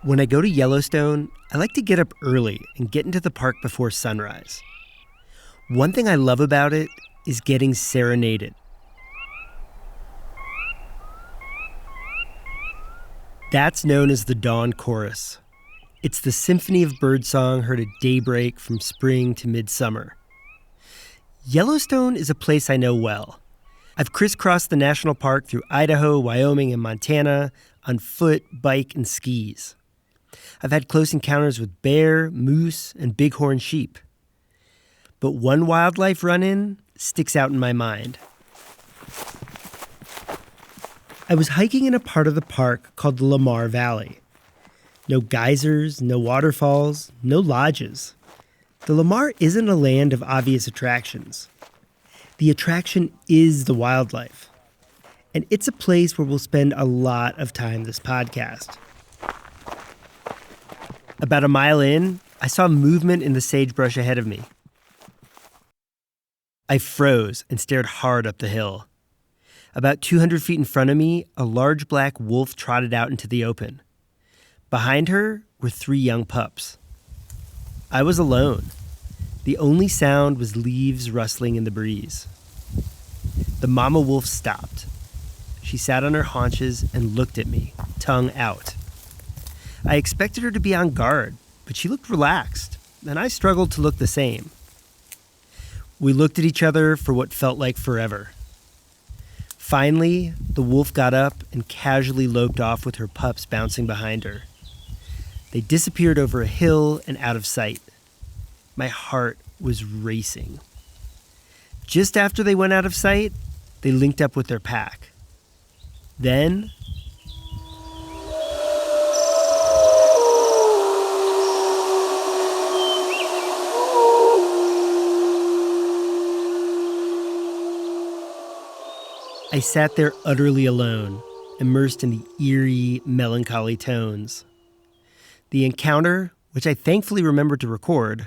When I go to Yellowstone, I like to get up early and get into the park before sunrise. One thing I love about it is getting serenaded. That's known as the dawn chorus. It's the symphony of birdsong heard at daybreak from spring to midsummer. Yellowstone is a place I know well. I've crisscrossed the national park through Idaho, Wyoming, and Montana on foot, bike, and skis. I've had close encounters with bear, moose, and bighorn sheep. But one wildlife run-in sticks out in my mind. I was hiking in a part of the park called the Lamar Valley. No geysers, no waterfalls, no lodges. The Lamar isn't a land of obvious attractions. The attraction is the wildlife. And it's a place where we'll spend a lot of time this podcast. About a mile in, I saw movement in the sagebrush ahead of me. I froze and stared hard up the hill. About 200 feet in front of me, a large black wolf trotted out into the open. Behind her were 3 young pups. I was alone. The only sound was leaves rustling in the breeze. The mama wolf stopped. She sat on her haunches and looked at me, tongue out. I expected her to be on guard, but she looked relaxed, and I struggled to look the same. We looked at each other for what felt like forever. Finally, the wolf got up and casually loped off with her pups bouncing behind her. They disappeared over a hill and out of sight. My heart was racing. Just after they went out of sight, they linked up with their pack. Then, I sat there utterly alone, immersed in the eerie, melancholy tones. The encounter, which I thankfully remembered to record,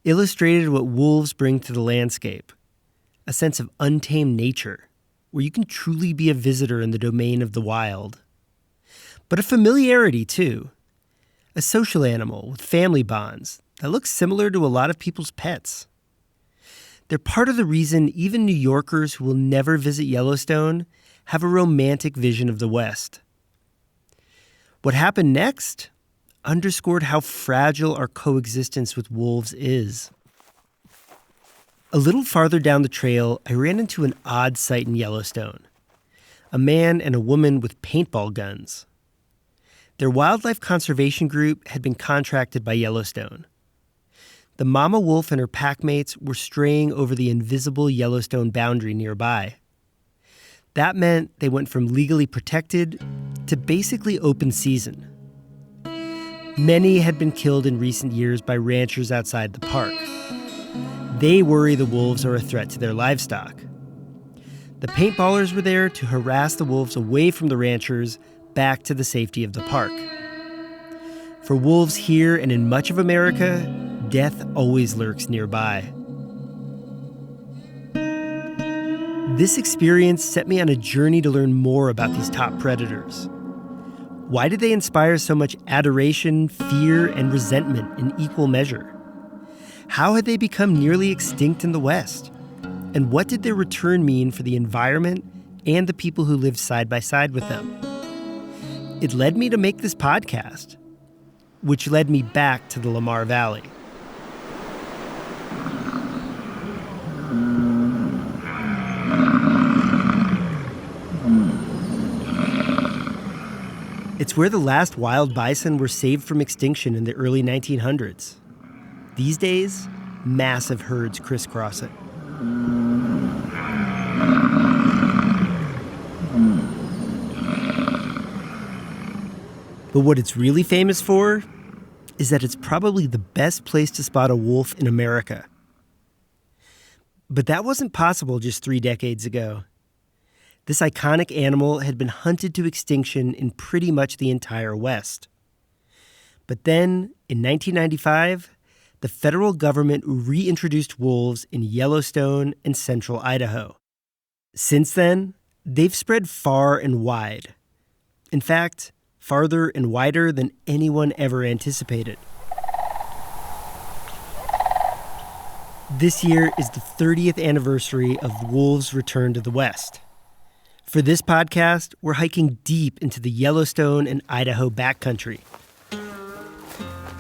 illustrated what wolves bring to the landscape: a sense of untamed nature, where you can truly be a visitor in the domain of the wild. But a familiarity, too. A social animal with family bonds that looks similar to a lot of people's pets. They're part of the reason even New Yorkers who will never visit Yellowstone have a romantic vision of the West. What happened next underscored how fragile our coexistence with wolves is. A little farther down the trail, I ran into an odd sight in Yellowstone. A man and a woman with paintball guns. Their wildlife conservation group had been contracted by Yellowstone. The mama wolf and her packmates were straying over the invisible Yellowstone boundary nearby. That meant they went from legally protected to basically open season. Many had been killed in recent years by ranchers outside the park. They worry the wolves are a threat to their livestock. The paintballers were there to harass the wolves away from the ranchers back to the safety of the park. For wolves here and in much of America, death always lurks nearby. This experience set me on a journey to learn more about these top predators. Why did they inspire so much adoration, fear, and resentment in equal measure? How had they become nearly extinct in the West? And what did their return mean for the environment and the people who lived side by side with them? It led me to make this podcast, which led me back to the Lamar Valley. It's where the last wild bison were saved from extinction in the early 1900s. These days, massive herds crisscross it. But what it's really famous for is that it's probably the best place to spot a wolf in America. But that wasn't possible just 3 decades ago. This iconic animal had been hunted to extinction in pretty much the entire West. But then, in 1995, the federal government reintroduced wolves in Yellowstone and central Idaho. Since then, they've spread far and wide. In fact, farther and wider than anyone ever anticipated. This year is the 30th anniversary of wolves' return to the West. For this podcast, we're hiking deep into the Yellowstone and Idaho backcountry.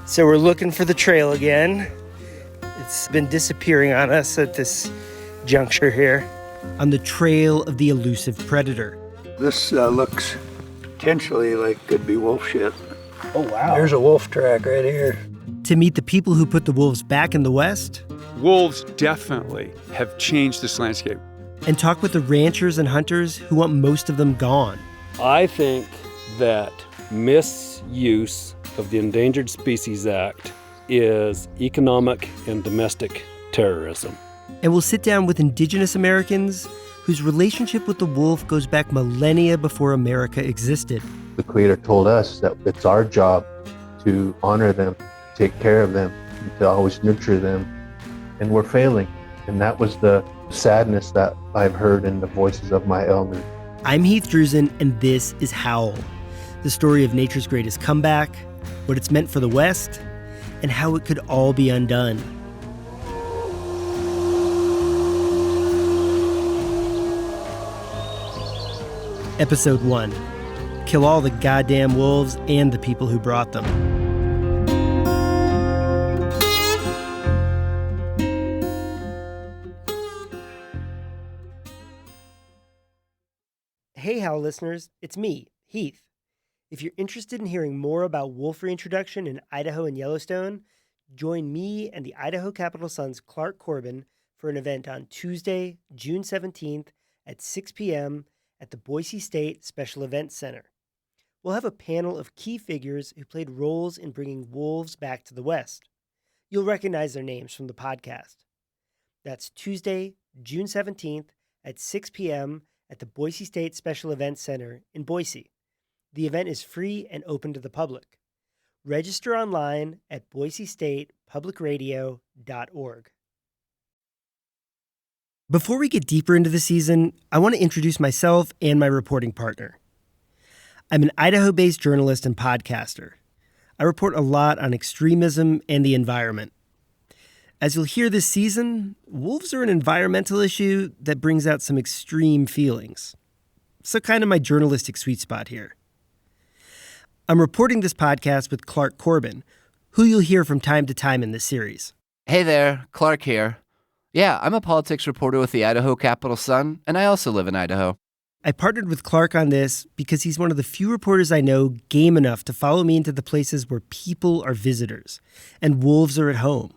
So we're looking for the trail again. It's been disappearing on us at this juncture here. On the trail of the elusive predator. This looks potentially like could be wolf shit. Oh, wow. There's a wolf track right here. To meet the people who put the wolves back in the West. Wolves definitely have changed this landscape. And talk with the ranchers and hunters who want most of them gone. I think that misuse of the Endangered Species Act is economic and domestic terrorism. And we'll sit down with indigenous Americans whose relationship with the wolf goes back millennia before America existed. The Creator told us that it's our job to honor them, take care of them, and to always nurture them. And we're failing. And that was the sadness that I've heard in the voices of my elders. I'm Heath Drusen, and this is Howl, the story of nature's greatest comeback, what it's meant for the West, and how it could all be undone. Episode 1. Kill all the goddamn wolves and the people who brought them. Hey, Howl listeners, it's me, Heath. If you're interested in hearing more about wolf reintroduction in Idaho and Yellowstone, join me and the Idaho Capital Sun's Clark Corbin for an event on Tuesday, June 17th at 6 p.m. at the Boise State Special Events Center. We'll have a panel of key figures who played roles in bringing wolves back to the West. You'll recognize their names from the podcast. That's Tuesday, June 17th at 6 p.m. at the Boise State Special Events Center in Boise. The event is free and open to the public. Register online at boisestatepublicradio.org. Before we get deeper into the season, I want to introduce myself and my reporting partner. I'm an Idaho-based journalist and podcaster. I report a lot on extremism and the environment. As you'll hear this season, wolves are an environmental issue that brings out some extreme feelings. So kind of my journalistic sweet spot here. I'm reporting this podcast with Clark Corbin, who you'll hear from time to time in this series. Hey there, Clark here. Yeah, I'm a politics reporter with the Idaho Capital Sun, and I also live in Idaho. I partnered with Clark on this because he's one of the few reporters I know game enough to follow me into the places where people are visitors and wolves are at home.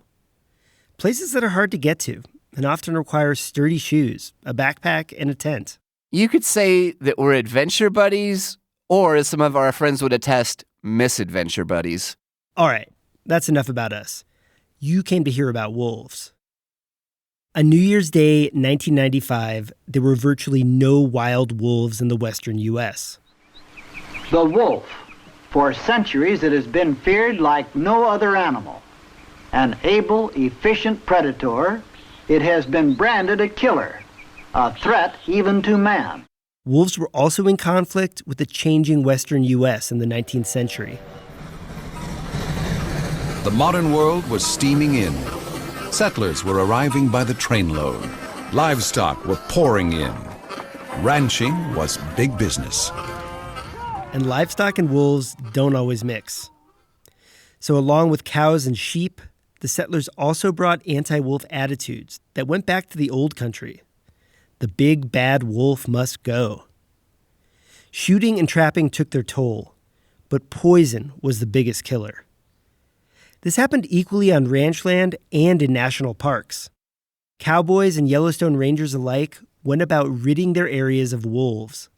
Places that are hard to get to and often require sturdy shoes, a backpack, and a tent. You could say that we're adventure buddies, or as some of our friends would attest, misadventure buddies. All right, that's enough about us. You came to hear about wolves. On New Year's Day, 1995, there were virtually no wild wolves in the western U.S. The wolf. For centuries it has been feared like no other animal. An able, efficient predator, it has been branded a killer, a threat even to man. Wolves were also in conflict with the changing western U.S. in the 19th century. The modern world was steaming in. Settlers were arriving by the trainload. Livestock were pouring in. Ranching was big business. And livestock and wolves don't always mix. So along with cows and sheep, the settlers also brought anti-wolf attitudes that went back to the old country. The big bad wolf must go. Shooting and trapping took their toll, but poison was the biggest killer. This happened equally on ranch land and in national parks. Cowboys and Yellowstone Rangers alike went about ridding their areas of wolves.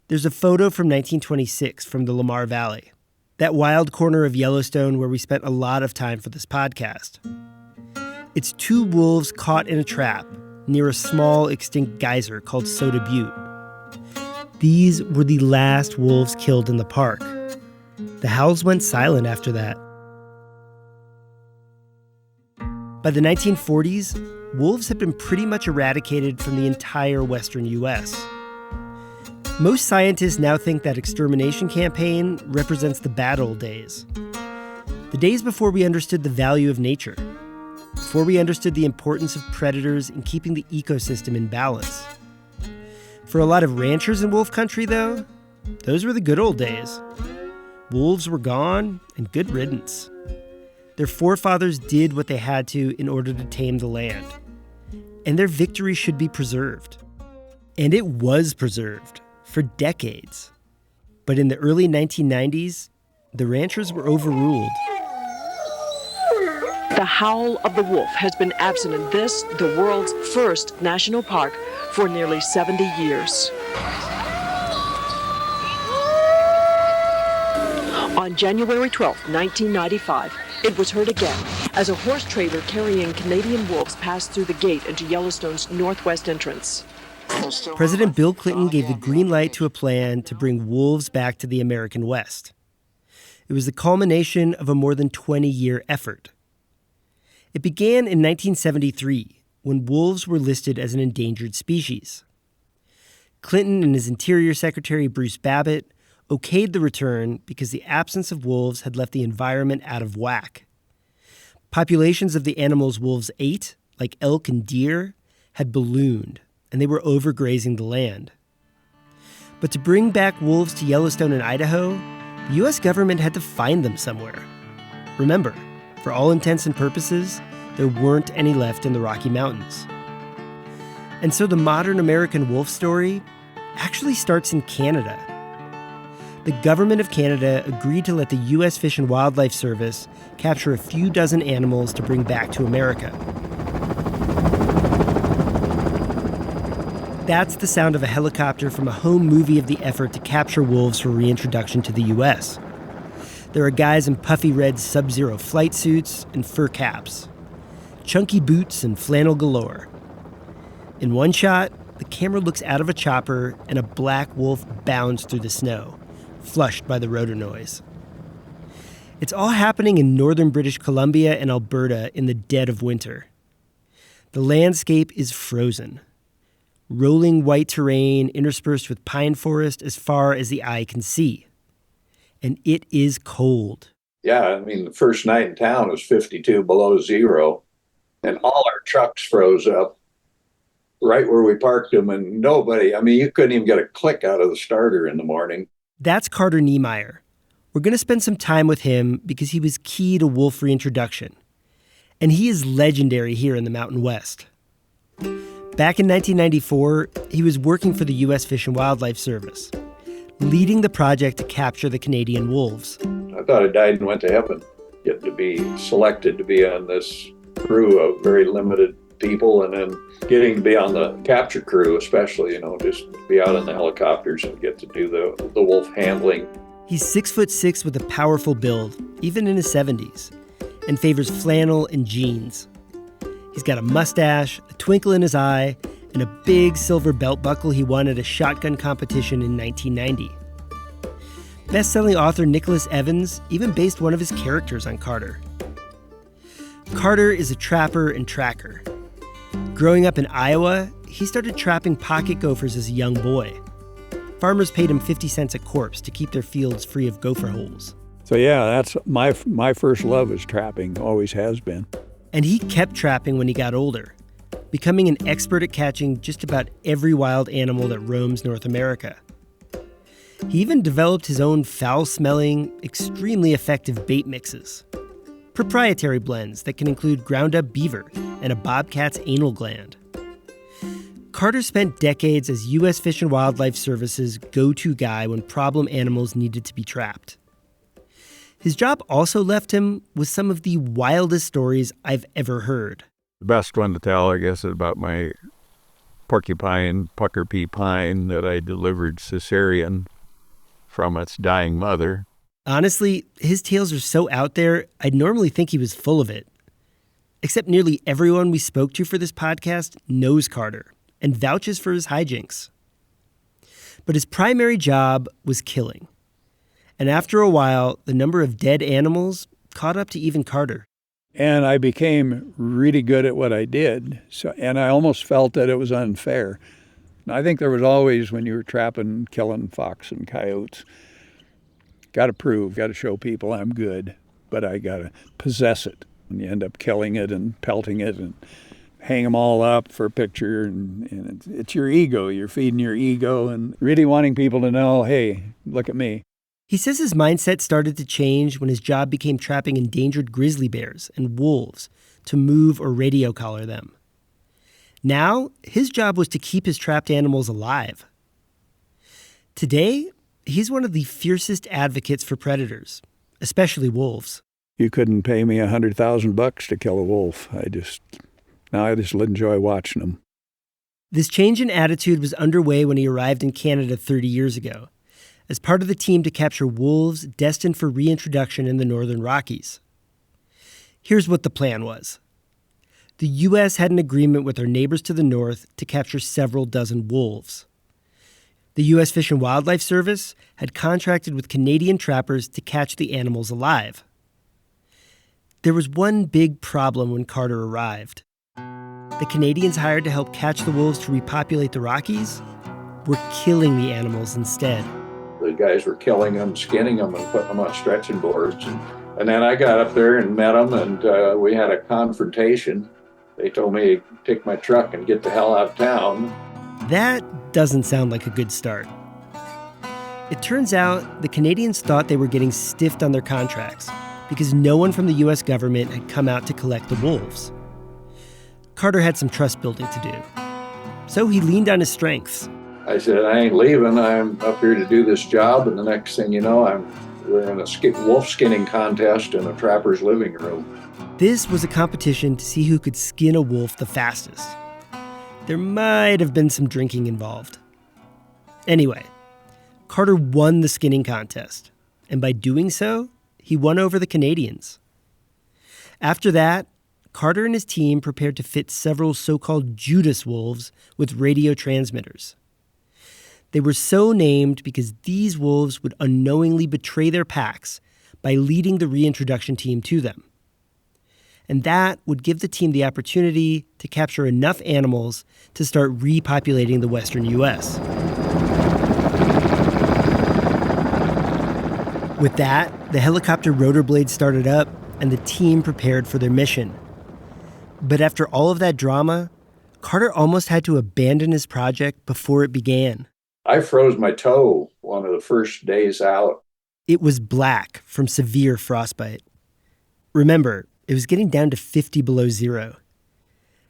There's a photo from 1926 from the Lamar Valley, that wild corner of Yellowstone where we spent a lot of time for this podcast. It's two wolves caught in a trap near a small extinct geyser called Soda Butte. These were the last wolves killed in the park. The howls went silent after that. By the 1940s, wolves had been pretty much eradicated from the entire western U.S. Most scientists now think that extermination campaign represents the bad old days. The days before we understood the value of nature, before we understood the importance of predators in keeping the ecosystem in balance. For a lot of ranchers in wolf country, though, those were the good old days. Wolves were gone, and good riddance. Their forefathers did what they had to in order to tame the land. And their victory should be preserved. And it was preserved for decades. But in the early 1990s, the ranchers were overruled. The howl of the wolf has been absent in this, the world's first national park, for nearly 70 years. On January 12, 1995, it was heard again as a horse trailer carrying Canadian wolves passed through the gate into Yellowstone's northwest entrance. President Bill Clinton gave the green light to a plan to bring wolves back to the American West. It was the culmination of a more than 20-year effort. It began in 1973, when wolves were listed as an endangered species. Clinton and his Interior Secretary Bruce Babbitt okayed the return because the absence of wolves had left the environment out of whack. Populations of the animals wolves ate, like elk and deer, had ballooned, and they were overgrazing the land. But to bring back wolves to Yellowstone and Idaho, the U.S. government had to find them somewhere. Remember, for all intents and purposes, there weren't any left in the Rocky Mountains. And so the modern American wolf story actually starts in Canada. The government of Canada agreed to let the U.S. Fish and Wildlife Service capture a few dozen animals to bring back to America. That's the sound of a helicopter from a home movie of the effort to capture wolves for reintroduction to the U.S. There are guys in puffy red Sub-Zero flight suits and fur caps, chunky boots and flannel galore. In one shot, the camera looks out of a chopper and a black wolf bounds through the snow, flushed by the rotor noise. It's all happening in northern British Columbia and Alberta in the dead of winter. The landscape is frozen. Rolling white terrain interspersed with pine forest as far as the eye can see. And it is cold. Yeah, I mean, the first night in town was 52 below zero, and all our trucks froze up right where we parked them, and nobody, I mean, you couldn't even get a click out of the starter in the morning. That's Carter Niemeyer. We're going to spend some time with him because he was key to wolf reintroduction. And he is legendary here in the Mountain West. Back in 1994, he was working for the U.S. Fish and Wildlife Service, leading the project to capture the Canadian wolves. I thought I died and went to heaven, getting to be selected to be on this crew of very limited people, and then getting to be on the capture crew especially, just be out in the helicopters and get to do the wolf handling. He's 6'6" with a powerful build, even in his 70s, and favors flannel and jeans. He's got a mustache, a twinkle in his eye, and a big silver belt buckle he won at a shotgun competition in 1990. Best-selling author Nicholas Evans even based one of his characters on Carter. Carter is a trapper and tracker. Growing up in Iowa, he started trapping pocket gophers as a young boy. Farmers paid him 50 cents a corpse to keep their fields free of gopher holes. So yeah, that's my first love is trapping, always has been. And he kept trapping when he got older, becoming an expert at catching just about every wild animal that roams North America. He even developed his own foul-smelling, extremely effective bait mixes. Proprietary blends that can include ground-up beaver and a bobcat's anal gland. Carter spent decades as U.S. Fish and Wildlife Service's go-to guy when problem animals needed to be trapped. His job also left him with some of the wildest stories I've ever heard. The best one to tell, I guess, is about my porcupine, pucker pea pine, that I delivered cesarean from its dying mother. Honestly, his tales are so out there, I'd normally think he was full of it. Except nearly everyone we spoke to for this podcast knows Carter and vouches for his hijinks. But his primary job was killing. And after a while, the number of dead animals caught up to even Carter. And I became really good at what I did. And I almost felt that it was unfair I think there was always, when you were trapping, killing fox and coyotes, got to show people I'm good, but I got to possess it. And you end up killing it and pelting it and hang them all up for a picture. And it's your ego. You're feeding your ego and really wanting people to know, hey, look at me. He says his mindset started to change when his job became trapping endangered grizzly bears and wolves to move or radio collar them. Now, his job was to keep his trapped animals alive. Today, he's one of the fiercest advocates for predators, especially wolves. You couldn't pay me $100,000 to kill a wolf. I just enjoy watching them. This change in attitude was underway when he arrived in Canada 30 years ago, as part of the team to capture wolves destined for reintroduction in the Northern Rockies. Here's what the plan was. The U.S. had an agreement with our neighbors to the north to capture several dozen wolves. The U.S. Fish and Wildlife Service had contracted with Canadian trappers to catch the animals alive. There was one big problem when Carter arrived. The Canadians hired to help catch the wolves to repopulate the Rockies were killing the animals instead. The guys were killing them, skinning them, and putting them on stretching boards. And then I got up there and met them, and we had a confrontation. They told me to take my truck and get the hell out of town. That doesn't sound like a good start. It turns out the Canadians thought they were getting stiffed on their contracts because no one from the U.S. government had come out to collect the wolves. Carter had some trust building to do, so he leaned on his strengths. I said, I ain't leaving. I'm up here to do this job, and the next thing you know, we're in a wolf skinning contest in a trapper's living room. This was a competition to see who could skin a wolf the fastest. There might have been some drinking involved. Anyway, Carter won the skinning contest, and by doing so, he won over the Canadians. After that, Carter and his team prepared to fit several so-called Judas wolves with radio transmitters. They were so named because these wolves would unknowingly betray their packs by leading the reintroduction team to them. And that would give the team the opportunity to capture enough animals to start repopulating the western U.S. With that, the helicopter rotor blades started up and the team prepared for their mission. But after all of that drama, Carter almost had to abandon his project before it began. I froze my toe one of the first days out. It was black from severe frostbite. Remember, it was getting down to 50 below zero.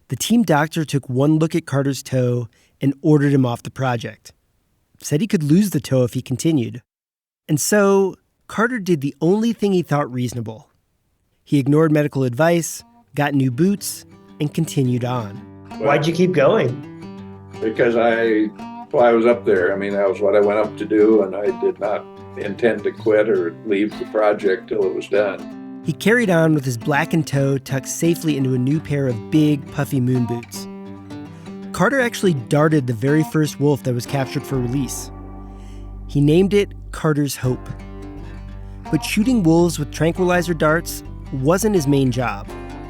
The team doctor took one look at Carter's toe and ordered him off the project. Said he could lose the toe if he continued. And so, Carter did the only thing he thought reasonable. He ignored medical advice, got new boots, and continued on. Why'd you keep going? Because I was up there. I mean, that was what I went up to do, and I did not intend to quit or leave the project till it was done. He carried on with his blackened toe tucked safely into a new pair of big, puffy moon boots. Carter actually darted the very first wolf that was captured for release. He named it Carter's Hope. But shooting wolves with tranquilizer darts wasn't his main job.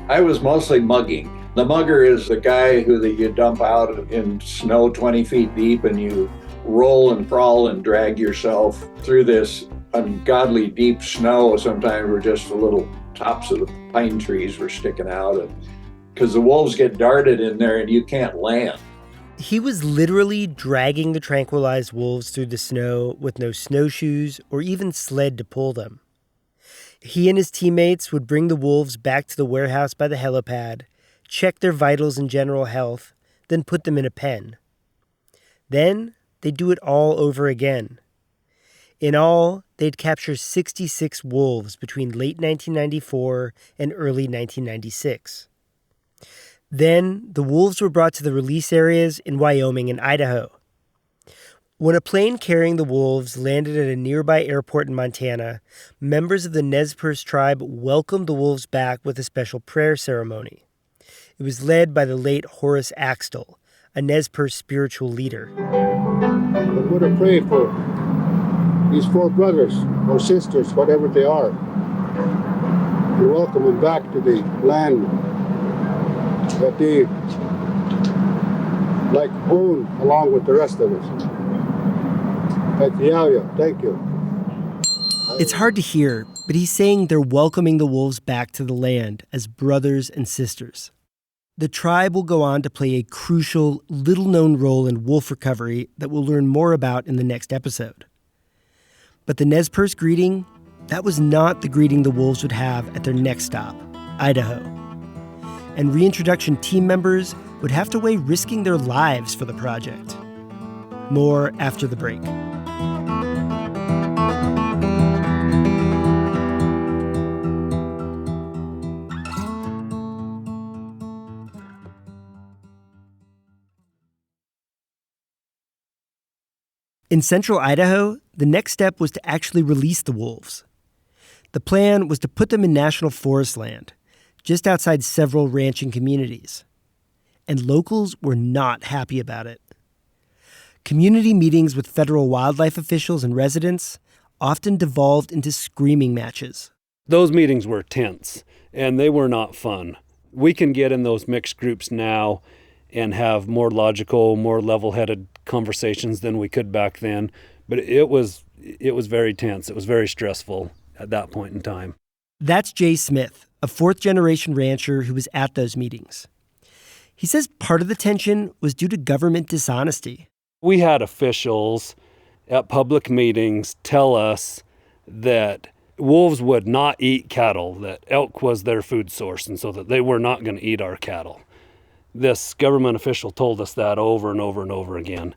I was mostly mugging. The mugger is the guy who you dump out in snow 20 feet deep, and you roll and crawl and drag yourself through this ungodly deep snow. Sometimes we're just the little tops of the pine trees were sticking out, because the wolves get darted in there and you can't land. He was literally dragging the tranquilized wolves through the snow with no snowshoes or even sled to pull them. He and his teammates would bring the wolves back to the warehouse by the helipad, check their vitals and general health, then put them in a pen. Then they'd do it all over again. In all, they'd capture 66 wolves between late 1994 and early 1996. Then, the wolves were brought to the release areas in Wyoming and Idaho. When a plane carrying the wolves landed at a nearby airport in Montana, members of the Nez Perce tribe welcomed the wolves back with a special prayer ceremony. It was led by the late Horace Axtell, a Nez Perce spiritual leader. I'm going to pray for these four brothers or sisters, whatever they are, and welcome them back to the land that they like own along with the rest of us. Thank you. It's hard to hear, but he's saying they're welcoming the wolves back to the land as brothers and sisters. The tribe will go on to play a crucial, little-known role in wolf recovery that we'll learn more about in the next episode. But the Nez Perce greeting, that was not the greeting the wolves would have at their next stop, Idaho. And reintroduction team members would have to weigh risking their lives for the project. More after the break. In central Idaho, the next step was to actually release the wolves. The plan was to put them in national forest land, just outside several ranching communities. And locals were not happy about it. Community meetings with federal wildlife officials and residents often devolved into screaming matches. Those meetings were tense, and they were not fun. We can get in those mixed groups now and have more logical, more level-headed conversations than we could back then. But it was very tense. It was very stressful at that point in time. That's Jay Smith, a fourth-generation rancher who was at those meetings. He says part of the tension was due to government dishonesty. We had officials at public meetings tell us that wolves would not eat cattle, that elk was their food source, and so that they were not going to eat our cattle. This government official told us that over and over and over again.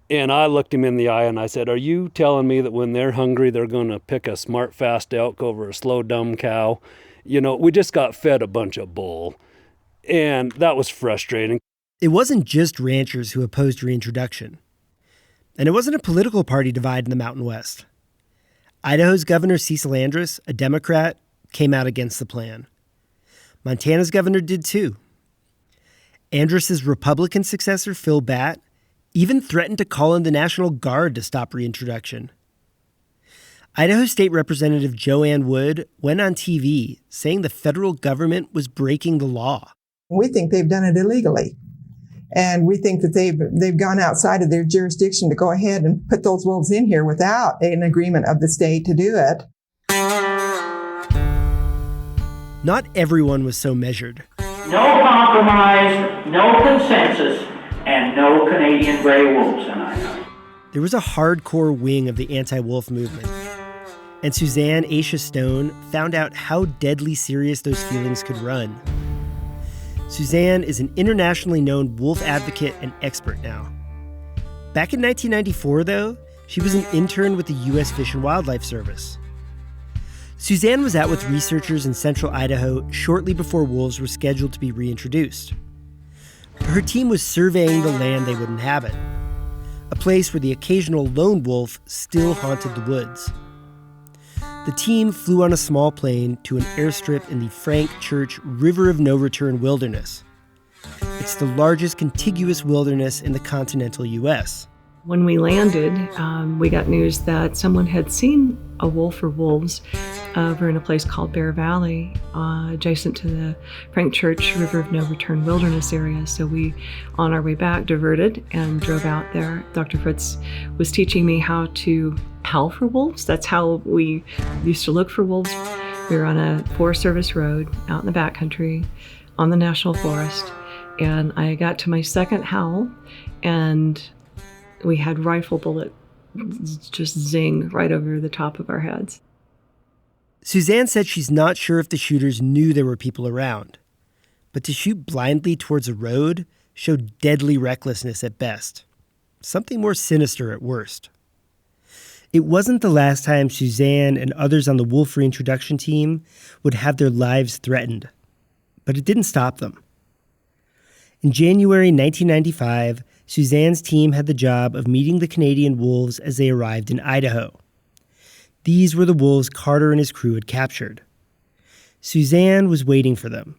And I looked him in the eye and I said, are you telling me that when they're hungry, they're going to pick a smart, fast elk over a slow, dumb cow? You know, we just got fed a bunch of bull. And that was frustrating. It wasn't just ranchers who opposed reintroduction. And it wasn't a political party divide in the Mountain West. Idaho's Governor Cecil Andrus, a Democrat, came out against the plan. Montana's governor did too. Andrus's Republican successor, Phil Batt, even threatened to call in the National Guard to stop reintroduction. Idaho State Representative Joanne Wood went on TV saying the federal government was breaking the law. We think they've done it illegally. And we think that they've gone outside of their jurisdiction to go ahead and put those wolves in here without an agreement of the state to do it. Not everyone was so measured. No compromise, no consensus, and no Canadian gray wolves in Idaho. There was a hardcore wing of the anti-wolf movement. And Suzanne Aisha Stone found out how deadly serious those feelings could run. Suzanne is an internationally known wolf advocate and expert now. Back in 1994, though, she was an intern with the U.S. Fish and Wildlife Service. Suzanne was out with researchers in central Idaho shortly before wolves were scheduled to be reintroduced. Her team was surveying the land they would inhabit, a place where the occasional lone wolf still haunted the woods. The team flew on a small plane to an airstrip in the Frank Church River of No Return Wilderness. It's the largest contiguous wilderness in the continental U.S. When we landed, we got news that someone had seen a wolf or wolves over in a place called Bear Valley, adjacent to the Frank Church River of No Return Wilderness area. So we, on our way back, diverted and drove out there. Dr. Fritz was teaching me how to howl for wolves. That's how we used to look for wolves. We were on a Forest Service road out in the backcountry on the National Forest. And I got to my second howl, and we had rifle bullet just zing right over the top of our heads. Suzanne said she's not sure if the shooters knew there were people around, but to shoot blindly towards a road showed deadly recklessness at best, something more sinister at worst. It wasn't the last time Suzanne and others on the wolf reintroduction team would have their lives threatened, but it didn't stop them. In January 1995, Suzanne's team had the job of meeting the Canadian wolves as they arrived in Idaho. These were the wolves Carter and his crew had captured. Suzanne was waiting for them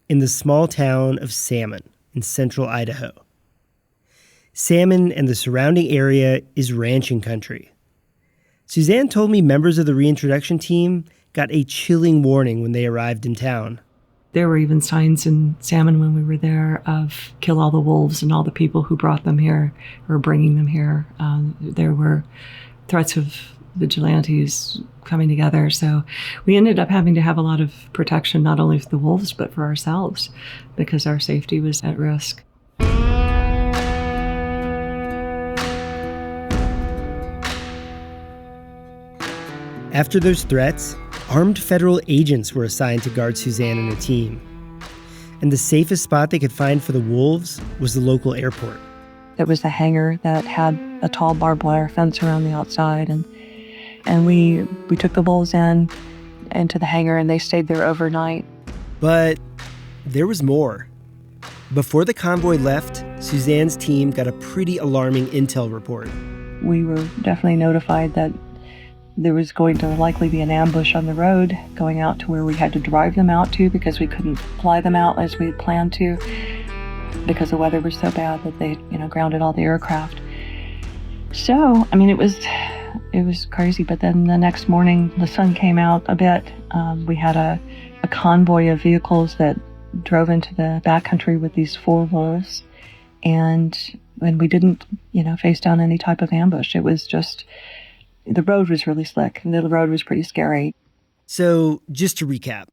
in the small town of Salmon in central Idaho. Salmon and the surrounding area is ranching country. Suzanne told me members of the reintroduction team got a chilling warning when they arrived in town. There were even signs in Salmon when we were there of kill all the wolves and all the people who brought them here or bringing them here. There were threats of vigilantes coming together. So we ended up having to have a lot of protection, not only for the wolves, but for ourselves, because our safety was at risk. After those threats, armed federal agents were assigned to guard Suzanne and her team. And the safest spot they could find for the wolves was the local airport. It was a hangar that had a tall barbed wire fence around the outside, and we took the wolves into the hangar, and they stayed there overnight. But there was more. Before the convoy left, Suzanne's team got a pretty alarming intel report. We were definitely notified that there was going to likely be an ambush on the road going out to where we had to drive them out to, because we couldn't fly them out as we had planned to, because the weather was so bad that they, grounded all the aircraft. So, it was crazy. But then the next morning, the sun came out a bit. We had a convoy of vehicles that drove into the backcountry with these 4 wolves, and we didn't, face down any type of ambush. It was just, the road was really slick, and the road was pretty scary. So, just to recap,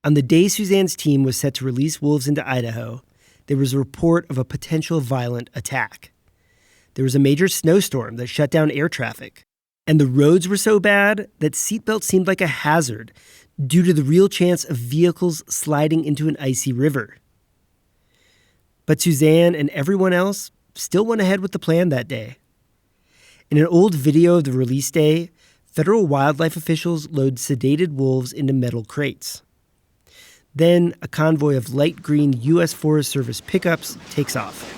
on the day Suzanne's team was set to release wolves into Idaho, there was a report of a potential violent attack. There was a major snowstorm that shut down air traffic, and the roads were so bad that seatbelts seemed like a hazard due to the real chance of vehicles sliding into an icy river. But Suzanne and everyone else still went ahead with the plan that day. In an old video of the release day, federal wildlife officials load sedated wolves into metal crates. Then a convoy of light green U.S. Forest Service pickups takes off.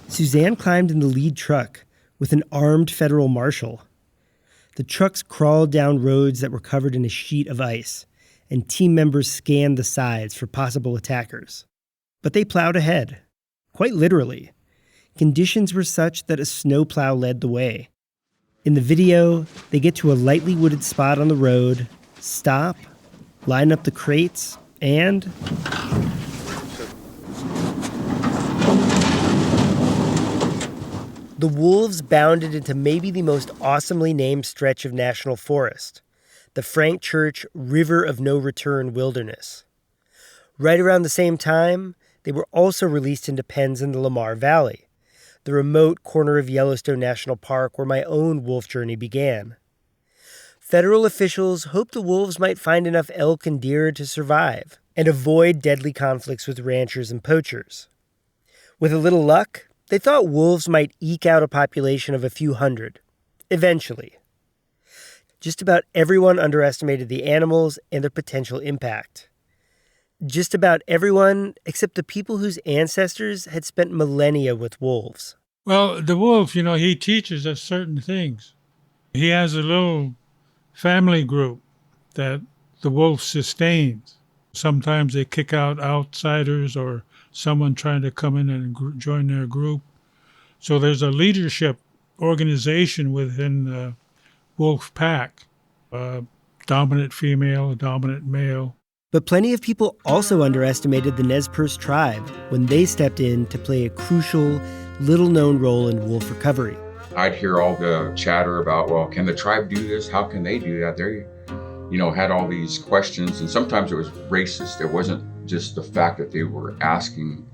Suzanne climbed in the lead truck with an armed federal marshal. The trucks crawled down roads that were covered in a sheet of ice, and team members scanned the sides for possible attackers. But they plowed ahead, quite literally. Conditions were such that a snowplow led the way. In the video, they get to a lightly wooded spot on the road, stop, line up the crates, and the wolves bounded into maybe the most awesomely named stretch of national forest, the Frank Church River of No Return Wilderness. Right around the same time, they were also released into pens in the Lamar Valley, the remote corner of Yellowstone National Park where my own wolf journey began. Federal officials hoped the wolves might find enough elk and deer to survive and avoid deadly conflicts with ranchers and poachers. With a little luck, they thought wolves might eke out a population of a few hundred, eventually. Just about everyone underestimated the animals and their potential impact. Just about everyone except the people whose ancestors had spent millennia with wolves. Well, the wolf, he teaches us certain things. He has a little family group that the wolf sustains. Sometimes they kick out outsiders or someone trying to come in and join their group. So there's a leadership organization within the wolf pack, a dominant female, a dominant male. But plenty of people also underestimated the Nez Perce tribe when they stepped in to play a crucial, little-known role in wolf recovery. I'd hear all the chatter about, well, can the tribe do this? How can they do that? They, had all these questions, and sometimes it was racist. It wasn't just the fact that they were asking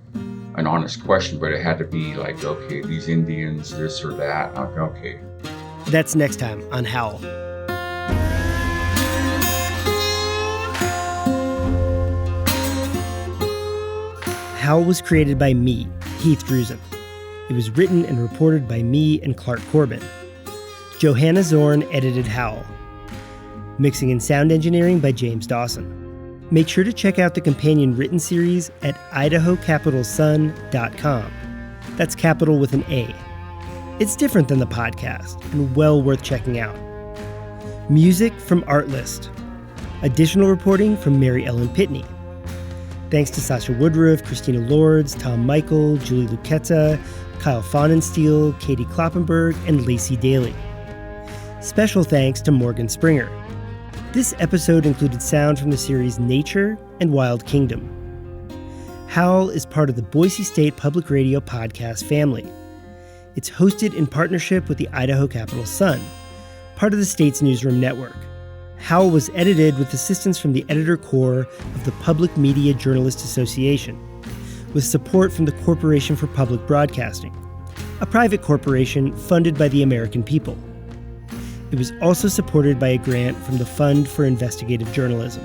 an honest question, but it had to be like, okay, these Indians, this or that. Okay. That's next time on Howl. Howl was created by me, Heath Drusen. It was written and reported by me and Clark Corbin. Johanna Zorn edited Howl. Mixing and sound engineering by James Dawson. Make sure to check out the companion written series at idahocapitalsun.com. That's capital with an A. It's different than the podcast and well worth checking out. Music from Artlist. Additional reporting from Mary Ellen Pitney. Thanks to Sasha Woodruff, Christina Lords, Tom Michael, Julie Lucchetta, Kyle Fahnensteel, Katie Kloppenberg, and Lacey Daly. Special thanks to Morgan Springer. This episode included sound from the series Nature and Wild Kingdom. Howl is part of the Boise State Public Radio podcast family. It's hosted in partnership with the Idaho Capital Sun, part of the state's newsroom network. Howl was edited with assistance from the editor corps of the Public Media Journalists Association, with support from the Corporation for Public Broadcasting, a private corporation funded by the American people. It was also supported by a grant from the Fund for Investigative Journalism.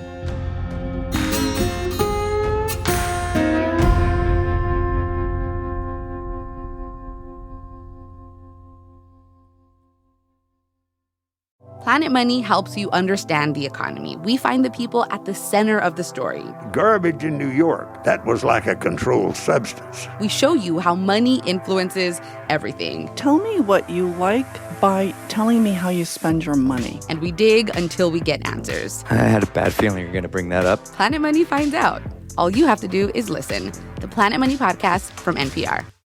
Planet Money helps you understand the economy. We find the people at the center of the story. Garbage in New York, that was like a controlled substance. We show you how money influences everything. Tell me what you like by telling me how you spend your money. And we dig until we get answers. I had a bad feeling you were going to bring that up. Planet Money finds out. All you have to do is listen. The Planet Money Podcast from NPR.